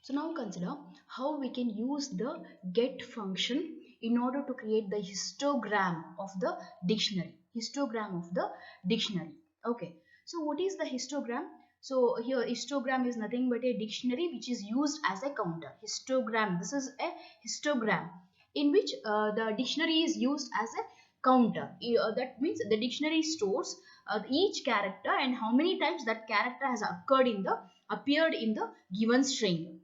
So now consider how we can use the get function in order to create the histogram of the dictionary. Histogram of the dictionary. Okay. So what is the histogram? So here histogram is nothing but a dictionary which is used as a counter. Histogram. This is a histogram in which the dictionary is used as a counter. That means the dictionary stores each character and how many times that character has appeared in the given string.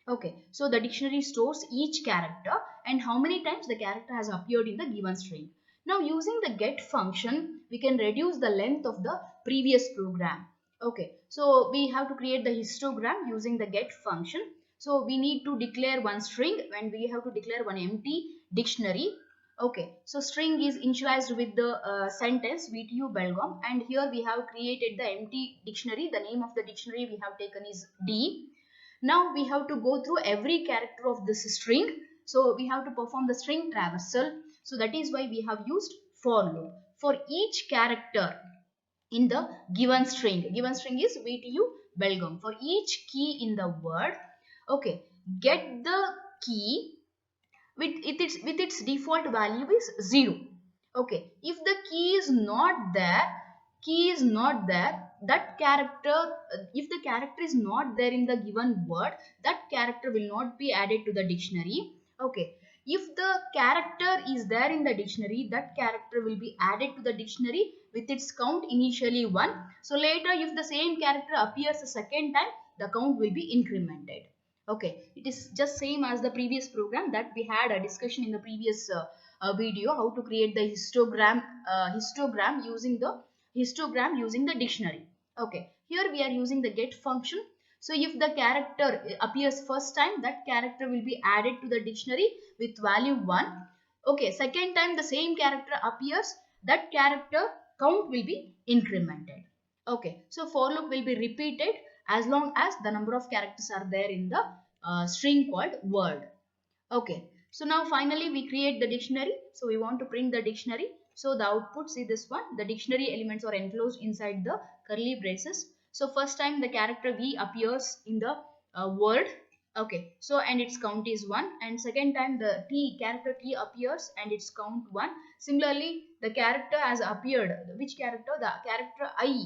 Okay, so the dictionary stores each character and how many times the character has appeared in the given string. Now using the get function, we can reduce the length of the previous program. Okay, so we have to create the histogram using the get function. So we need to declare one string and we have to declare one empty dictionary. Okay, so string is initialized with the sentence VTU Belgaum, and here we have created the empty dictionary. The name of the dictionary we have taken is D. Now we have to go through every character of this string. So we have to perform the string traversal. So that is why we have used for loop. For each character in the given string is VTU Belgaum. For each key in the word, okay, get the key with its default value is 0. Okay, if the key is not there, that character, if the character is not there in the given word, that character will not be added to the dictionary. Okay, if the character is there in the dictionary, that character will be added to the dictionary with its count initially 1. So later if the same character appears a second time, the count will be incremented. Okay, it is just same as the previous program that we had a discussion in the previous video, how to create the histogram using the dictionary. Okay, here we are using the get function. So if the character appears first time, that character will be added to the dictionary with value 1. Okay, second time the same character appears, that character count will be incremented. Okay, so for loop will be repeated as long as the number of characters are there in the string called word. Okay, so now finally we create the dictionary. So we want to print the dictionary. So the output, see this one, the dictionary elements are enclosed inside the curly braces. So first time the character V appears in the word. Okay, so and its count is 1, and second time the character T appears and its count 1. Similarly, the character has appeared. Which character? The character I.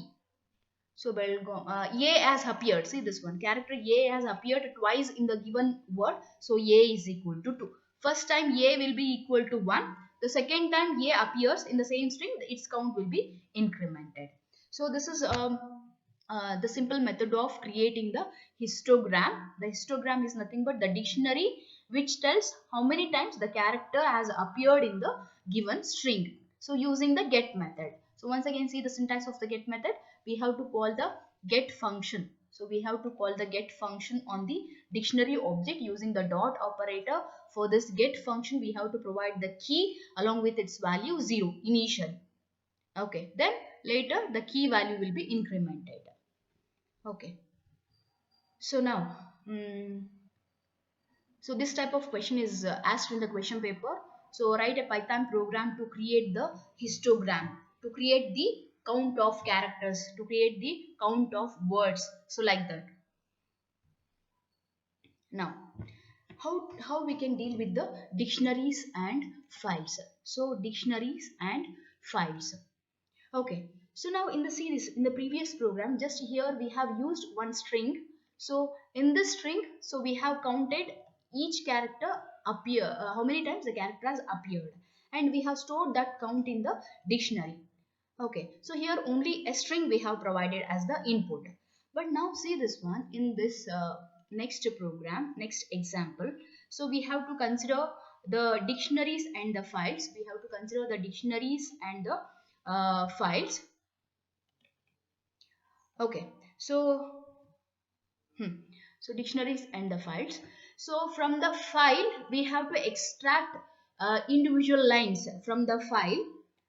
So A has appeared. See this one. Character A has appeared twice in the given word. So A is equal to 2. First time A will be equal to 1. The second time A appears in the same string, its count will be incremented. So this is the simple method of creating the histogram. The histogram is nothing but the dictionary which tells how many times the character has appeared in the given string. So using the get method. So once again see the syntax of the get method. We have to call the get function. So we have to call the get function on the dictionary object using the dot operator. For this get function, we have to provide the key along with its value 0 initially. Okay, then later the key value will be incremented. Okay, so now, so this type of question is asked in the question paper. So write a Python program to create the histogram, to create the count of characters, to create the count of words. So like that. Now, how we can deal with the dictionaries and files. So dictionaries and files. Okay, so now in the series, in the previous program, just here we have used one string. So in this string, so we have counted each character how many times the character has appeared, and we have stored that count in the dictionary. Okay, so here only a string we have provided as the input. But now see this one in this next program, next example. So we have to consider the dictionaries and the files. We have to consider the dictionaries and the files. Okay, so so dictionaries and the files. So from the file we have to extract individual lines from the file.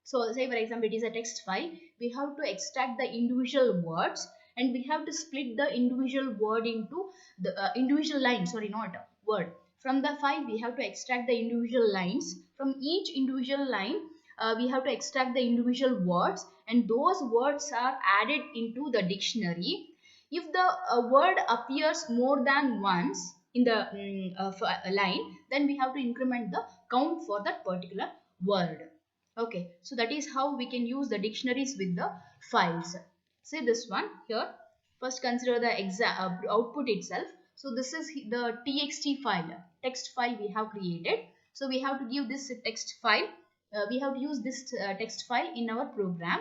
So say for example it is a text file, we have to extract the individual words and we have to split the individual word into the individual line, sorry, not word. From the file we have to extract the individual lines. From each individual line we have to extract the individual words, and those words are added into the dictionary. If the word appears more than once, in the line, then we have to increment the count for that particular word. Okay, so that is how we can use the dictionaries with the files. See this one here. First consider the output itself. So this is the txt file, text file we have created. So we have to give this text file, we have to use this text file in our program.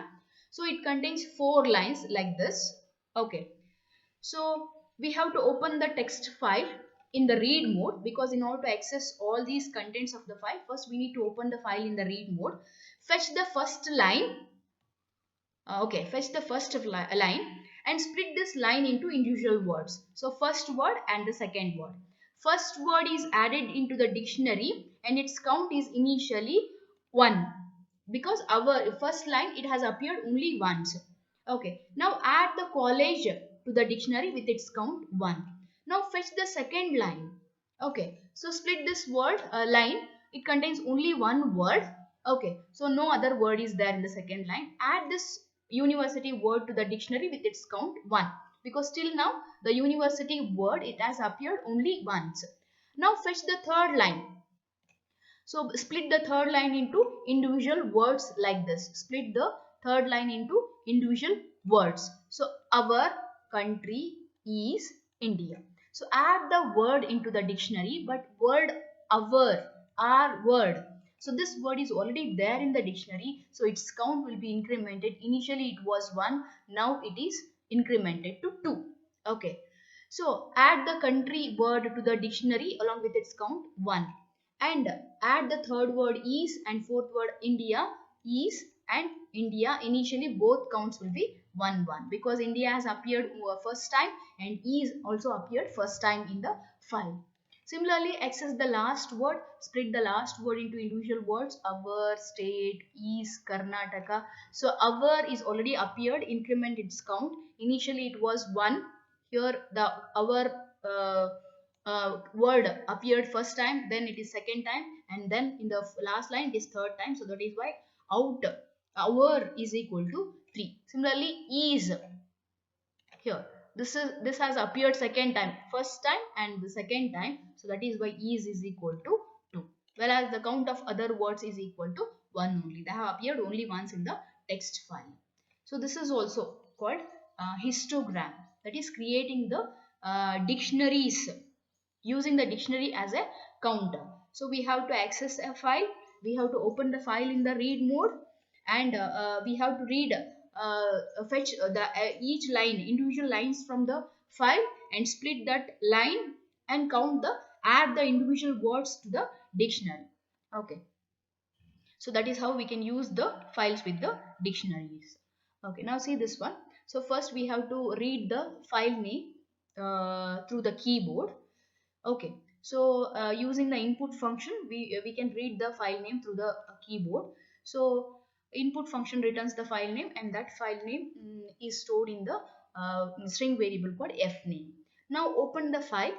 So it contains 4 lines like this. Okay, so we have to open the text file in the read mode, because in order to access all these contents of the file, first we need to open the file in the read mode. Fetch the first line. Okay, fetch the first line and split this line into individual words. So first word and the second word. First word is added into the dictionary and its count is initially 1, because our first line, it has appeared only once. Okay, now add the college to the dictionary with its count 1. Now fetch the second line. Okay, so split this word line. It contains only one word. Okay, so no other word is there in the second line. Add this university word to the dictionary with its count 1, because till now the university word, it has appeared only once. Now fetch the third line. So split the third line into individual words like this. Split the third line into individual words. So our country is India. So add the word into the dictionary, but word our word. So this word is already there in the dictionary. So its count will be incremented. Initially it was 1. Now it is incremented to 2. Okay. So add the country word to the dictionary along with its count 1, and add the third word is and fourth word India. Is and India, initially both counts will be 1 1, because India has appeared first time and is also appeared first time in the file. Similarly, access the last word, split the last word into individual words. Our, state, is, Karnataka. So our is already appeared, increment its count. Initially it was 1. Here the our word appeared first time, then it is second time, and then in the last line it is third time. So that is why out our is equal to 3. Similarly, is here, this has appeared second time, first time and the second time. So that is why is equal to 2, whereas the count of other words is equal to 1 only. They have appeared only once in the text file. So this is also called histogram, that is creating the dictionaries using the dictionary as a counter. So we have to access a file, we have to open the file in the read mode, and we have to read fetch the each line, individual lines from the file, and split that line and count the add the individual words to the dictionary. Okay, so that is how we can use the files with the dictionaries. Okay, now see this one. So first we have to read the file name through the keyboard. Okay, so using the input function, we can read the file name through the keyboard. So input function returns the file name, and that file name is stored in the string variable called fname. Now open the file.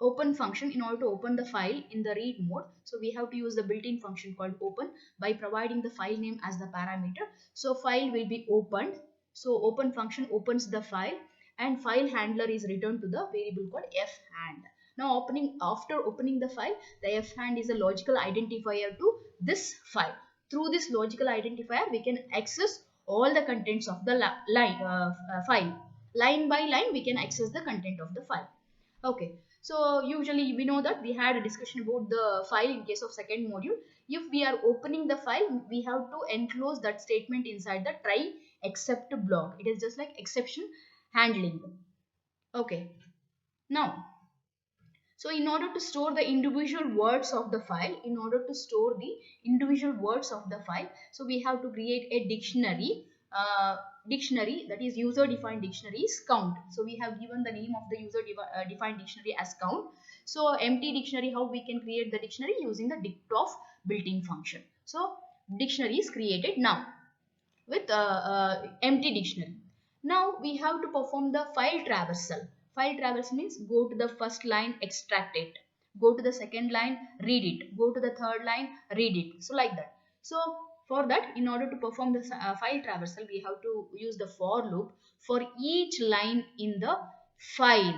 Open function, in order to open the file in the read mode, so we have to use the built-in function called open by providing the file name as the parameter. So file will be opened. So open function opens the file, and file handler is returned to the variable called fhand. Now after opening the file, the fhand is a logical identifier to this file. Through this logical identifier, we can access all the contents of the file. Line by line, we can access the content of the file. Okay, so usually we know that we had a discussion about the file in case of second module. If we are opening the file, we have to enclose that statement inside the try except block. It is just like exception handling. Okay, now, so in order to store the individual words of the file, so we have to create a dictionary, that is user defined dictionaries count. So we have given the name of the user defined dictionary as count. So empty dictionary, how we can create the dictionary using the dict built-in function. So dictionary is created now with empty dictionary. Now we have to perform the file traversal. File traversal means go to the first line, extract it. Go to the second line, read it. Go to the third line, read it. So like that. So for that, in order to perform the file traversal, we have to use the for loop for each line in the file.